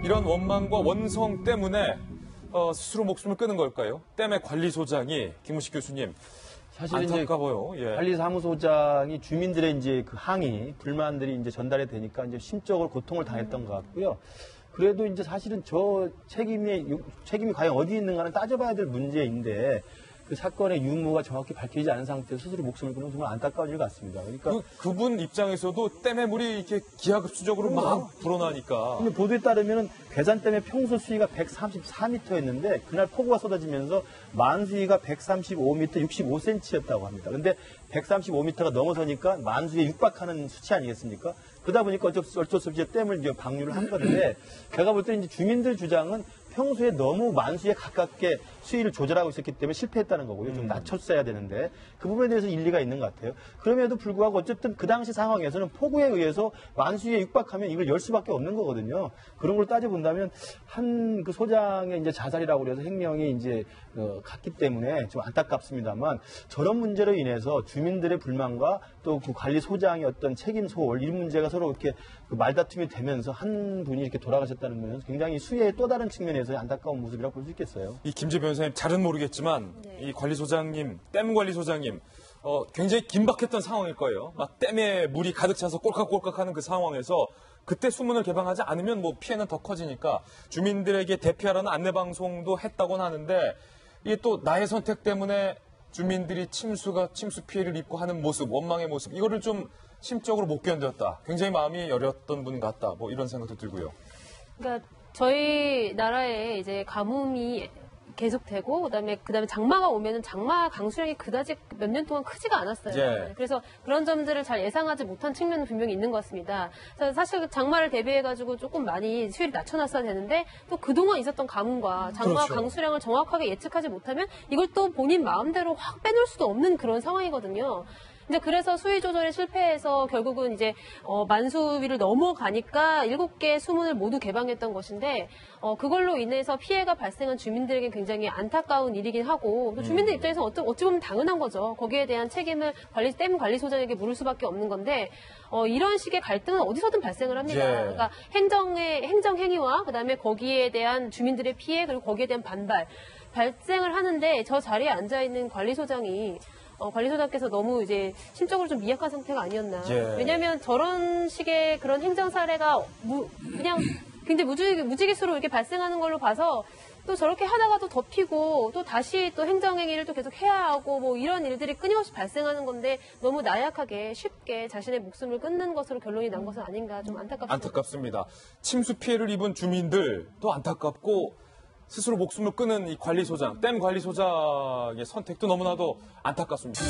이런 원망과 원성 때문에 스스로 목숨을 끊은 걸까요? 댐의 관리소장이 김우식 교수님 사실 안타까워요. 이제 예. 관리사무소장이 주민들의 이제 그 항의, 불만들이 이제 전달이 되니까 이제 심적으로 고통을 당했던 것 같고요. 그래도 이제 사실은 저 책임이 과연 어디 있는가는 따져봐야 될 문제인데 그 사건의 유무가 정확히 밝혀지지 않은 상태에서 스스로 목숨을 끊는 정말 안타까운 일 같습니다. 그러니까 그분 입장에서도 댐의 물이 이렇게 기하급수적으로 막 불어나니까. 근데 보도에 따르면 괴산댐의 평소 수위가 134m였는데 그날 폭우가 쏟아지면서 만수위가 135m 65cm였다고 합니다. 근데 135m가 넘어서니까 만수위에 육박하는 수치 아니겠습니까? 그러다 보니까 어쩔 수 없이 댐을 이제 방류를 한 건데 제가 볼 때 이제 주민들 주장은 평소에 너무 만수에 가깝게 수위를 조절하고 있었기 때문에 실패했다는 거고요. 좀 낮췄어야 되는데 그 부분에 대해서 일리가 있는 것 같아요. 그럼에도 불구하고 어쨌든 그 당시 상황에서는 폭우에 의해서 만수에 육박하면 이걸 열 수밖에 없는 거거든요. 그런 걸 따져본다면 한 그 소장의 이제 자살이라고 그래서 행명이 이제 갔기 때문에 좀 안타깝습니다만 저런 문제로 인해서 주민들의 불만과 또 그 관리소장의 어떤 책임 소홀 이 문제가 서로 이렇게 그 말다툼이 되면서 한 분이 이렇게 돌아가셨다는 면은 굉장히 수혜의 또 다른 측면에서 안타까운 모습이라고 볼 수 있겠어요. 이 김재 변호사님 잘은 모르겠지만 이 관리소장님, 댐 관리소장님 굉장히 긴박했던 상황일 거예요. 막 댐에 물이 가득 차서 꼴깍꼴깍하는 그 상황에서 그때 수문을 개방하지 않으면 뭐 피해는 더 커지니까 주민들에게 대피하라는 안내방송도 했다고는 하는데 이게 또 나의 선택 때문에 주민들이 침수 피해를 입고 하는 모습, 원망의 모습 이거를 좀 심적으로 못 견뎠다. 굉장히 마음이 여렸던 분 같다. 뭐 이런 생각도 들고요. 그러니까 저희 나라에 이제 가뭄이 계속되고 그다음에 장마가 오면은 장마 강수량이 그다지 몇 년 동안 크지가 않았어요. 예. 그래서 그런 점들을 잘 예상하지 못한 측면은 분명히 있는 것 같습니다. 사실 장마를 대비해가지고 조금 많이 수위를 낮춰놨어야 되는데 또 그동안 있었던 가뭄과 장마 그렇죠. 강수량을 정확하게 예측하지 못하면 이걸 또 본인 마음대로 확 빼놓을 수도 없는 그런 상황이거든요. 이제 그래서 수위 조절에 실패해서 결국은 이제 만수위를 넘어가니까 7개 수문을 모두 개방했던 것인데 그걸로 인해서 피해가 발생한 주민들에게 굉장히 안타까운 일이긴 하고 또 주민들 입장에서 어찌 보면 당연한 거죠. 거기에 대한 책임을 댐 관리소장에게 물을 수밖에 없는 건데 이런 식의 갈등은 어디서든 발생을 합니다. 예. 그러니까 행정 행위와 그다음에 거기에 대한 주민들의 피해 그리고 거기에 대한 반발 발생을 하는데 저 자리에 앉아 있는 관리소장이 관리소장께서 너무 이제 심적으로 좀 미약한 상태가 아니었나. 예. 왜냐하면 저런 식의 그런 행정 사례가 그냥 굉장히 무지개수로 이렇게 발생하는 걸로 봐서 또 저렇게 하다가 또 덮이고 또 다시 또 행정행위를 또 계속 해야 하고 뭐 이런 일들이 끊임없이 발생하는 건데 너무 나약하게 쉽게 자신의 목숨을 끊는 것으로 결론이 난 것은 아닌가 좀 안타깝습니다. 침수 피해를 입은 주민들도 안타깝고 스스로 목숨을 끊은 이 관리소장, 댐 관리소장의 선택도 너무나도 안타깝습니다.